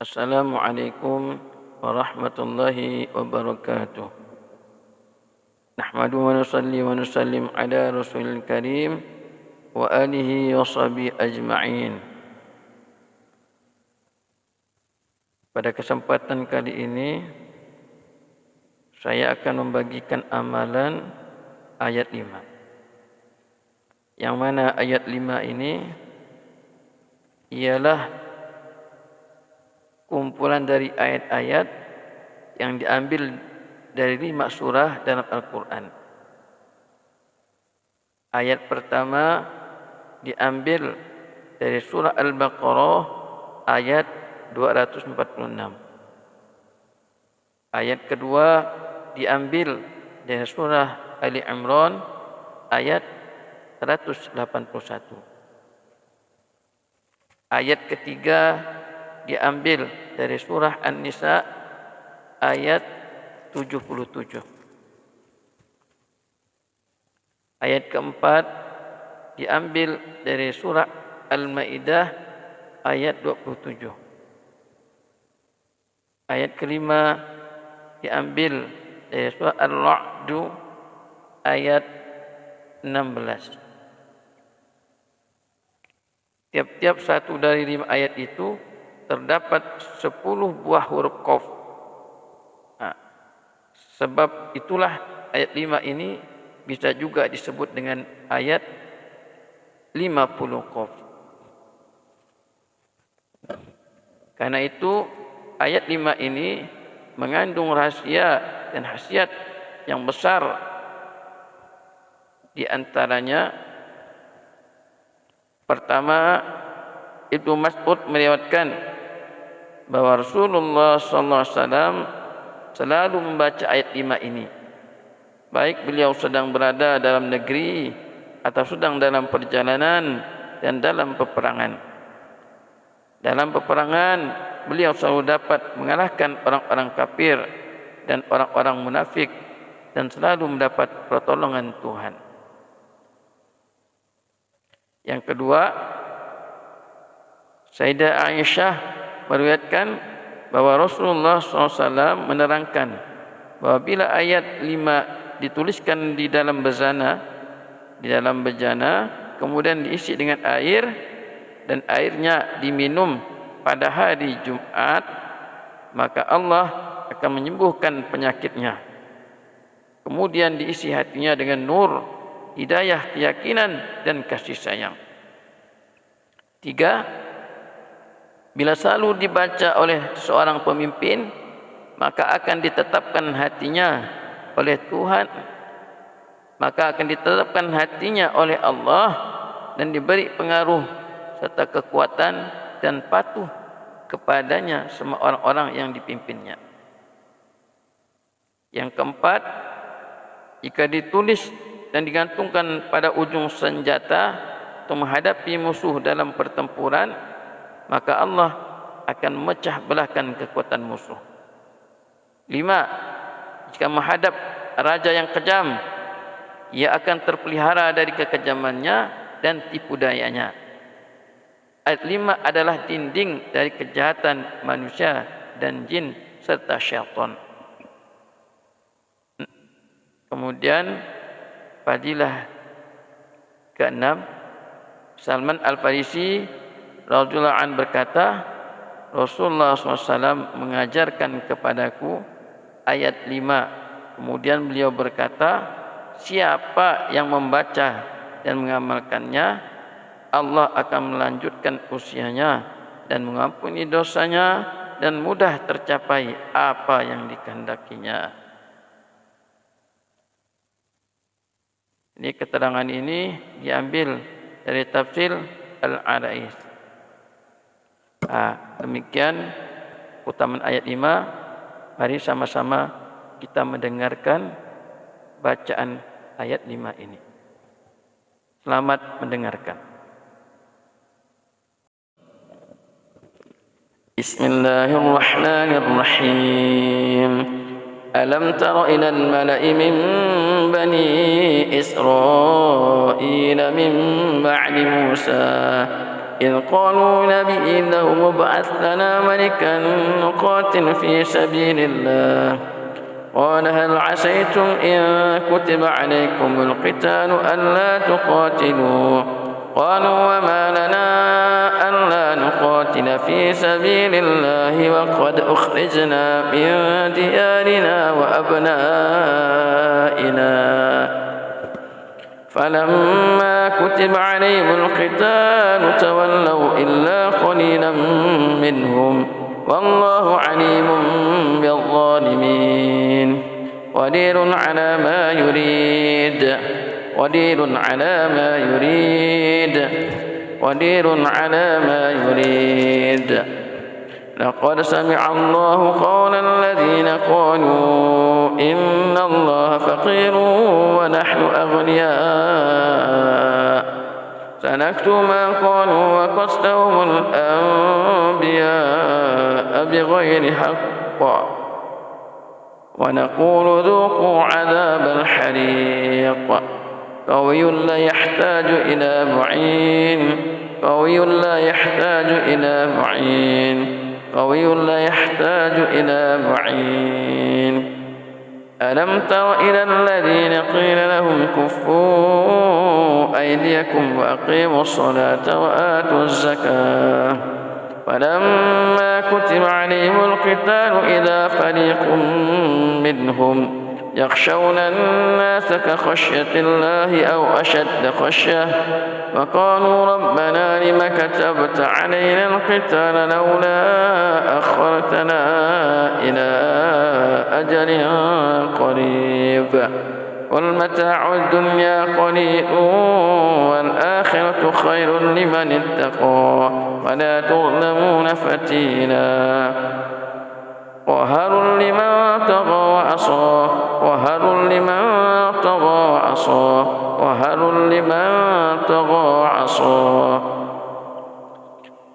Assalamualaikum warahmatullahi wabarakatuh. Nahmadu wa nusalli wa nusallim ala rasulil karim wa alihi wa sahbihi ajma'in. Pada kesempatan kali ini saya akan membagikan amalan ayat 5. Yang mana ayat 5 ini ialah kumpulan dari ayat-ayat yang diambil dari 5 surah dalam Al-Quran. Ayat pertama diambil dari surah Al-Baqarah ayat 246. Ayat kedua diambil dari surah Ali Imran ayat 181. Ayat ketiga diambil dari surah An-Nisa ayat 77. Ayat keempat diambil dari surah Al-Maidah ayat 27. Ayat kelima diambil dari surah Ar-Ra'd ayat 16. Tiap-tiap satu dari 5 ayat itu terdapat 10 buah huruf qaf. Sebab itulah ayat 5 ini bisa juga disebut dengan ayat 50 qaf. Karena itu ayat 5 ini mengandung rahasia dan khasiat yang besar. Di antaranya pertama, Ibnu Mas'ud meriwayatkan bahwa Rasulullah SAW selalu membaca ayat 5 ini, baik beliau sedang berada dalam negeri atau sedang dalam perjalanan dan dalam peperangan. Dalam peperangan beliau selalu dapat mengalahkan orang-orang kafir dan orang-orang munafik dan selalu mendapat pertolongan Tuhan. Yang kedua, Sayyidah Aisyah meriwayatkan bahwa Rasulullah SAW menerangkan bahwa bila ayat 5 dituliskan di dalam bejana, kemudian diisi dengan air dan airnya diminum pada hari Jumat, maka Allah akan menyembuhkan penyakitnya. Kemudian diisi hatinya dengan nur, hidayah, keyakinan dan kasih sayang. 3. Bila selalu dibaca oleh seorang pemimpin, maka akan ditetapkan hatinya oleh Tuhan, maka akan ditetapkan hatinya oleh Allah dan diberi pengaruh serta kekuatan dan patuh kepadanya semua orang-orang yang dipimpinnya. Yang keempat, jika ditulis dan digantungkan pada ujung senjata untuk menghadapi musuh dalam pertempuran, maka Allah akan memecah belahkan kekuatan musuh. 5. Jika menghadap raja yang kejam, ia akan terpelihara dari kekejamannya dan tipu dayanya. Ayat 5 adalah dinding dari kejahatan manusia dan jin serta syaitan. Kemudian fadilah ke-6, Salman Al-Farisi radhiyallahu anhu berkata, Rasulullah SAW mengajarkan kepadaku ayat 5. Kemudian beliau berkata, siapa yang membaca dan mengamalkannya, Allah akan melanjutkan usianya dan mengampuni dosanya dan mudah tercapai apa yang dikehendakinya. Ini keterangan ini diambil dari tafsir Al-Arais. Demikian keutamaan ayat 5. Mari sama-sama kita mendengarkan bacaan ayat 5 ini. Selamat mendengarkan. Bismillahirrahmanirrahim. Alam tara ilal mala'i min bani Israil min ba'di Musa إذ قالوا نبي له ابعث لنا ملكا نقاتل في سبيل الله قال هل عسيتم إن كتب عليكم القتال ألا تقاتلوا قالوا وما لنا ألا نقاتل في سبيل الله وقد أخرجنا من ديارنا وأبنائنا فلما كتب عليهم القتال تولوا إلا قليلا منهم والله عليم بالظالمين قدير على ما يريد قدير على ما يريد قدير على ما يريد لقد سمع الله قول الذين قالوا إن الله فقير ونحن أغنياء سنكتب ما قالوا وقتلهم الأنبياء بغير حق ونقول ذوقوا عذاب الحريق قوي لا يحتاج إلى معين قوي لا يحتاج إلى معين قوي لا يحتاج إلى معين ألم تر إلى الذين قيل لهم كفوا أيديكم وأقيموا الصلاة وآتوا الزكاة فلما كتب عليهم القتال إذا فريق منهم يخشون الناس كخشية الله أو أشد خشية وقالوا ربنا لم كتبت علينا القتال لولا أخرتنا إلى أجل قريب قل متاع الدنيا قليل والآخرة خير لمن اتقى ولا تظلمون فتيلا وهر لمن طغى وعصى وهر لمن طغى وعصى وهر لمن طغى وعصى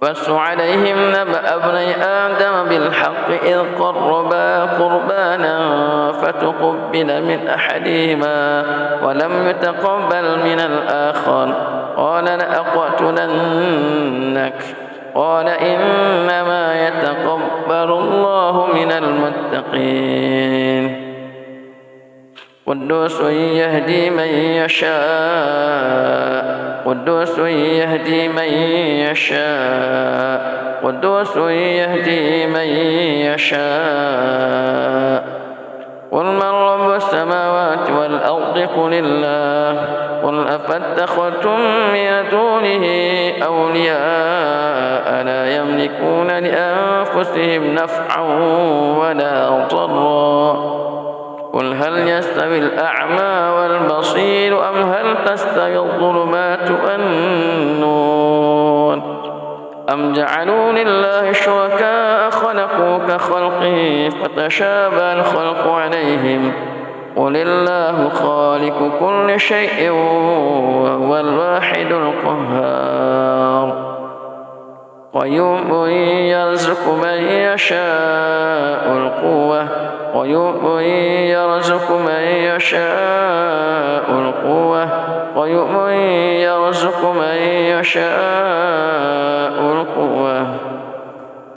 واتل عليهم نبأ ابني آدم بالحق إذ قربا قربانا فتقبل من أحدهما ولم يتقبل من الآخر قال لأقتلنك قال إنما يتقبل الله من المتقين قدوس يهدي من يشاء قدوس يهدي من يشاء قدوس يهدي من يشاء قل من رب السماوات والأرض قل الله قل أفاتخذتم من دونه أولياء لا يملكون لأنفسهم نفعا ولا ضرا قل هل يستوي الأعمى والبصير أم هل تستوي الظلمات والنور أم جعلوا لله شركاء خلقوا كخلقه فتشابه الخلق عليهم قل الله خالق كل شيء وهو الواحد القهار قيوم يرزق من يشاء القوة قيوم يرزق من يشاء القوة قيوم يرزق من يشاء القوة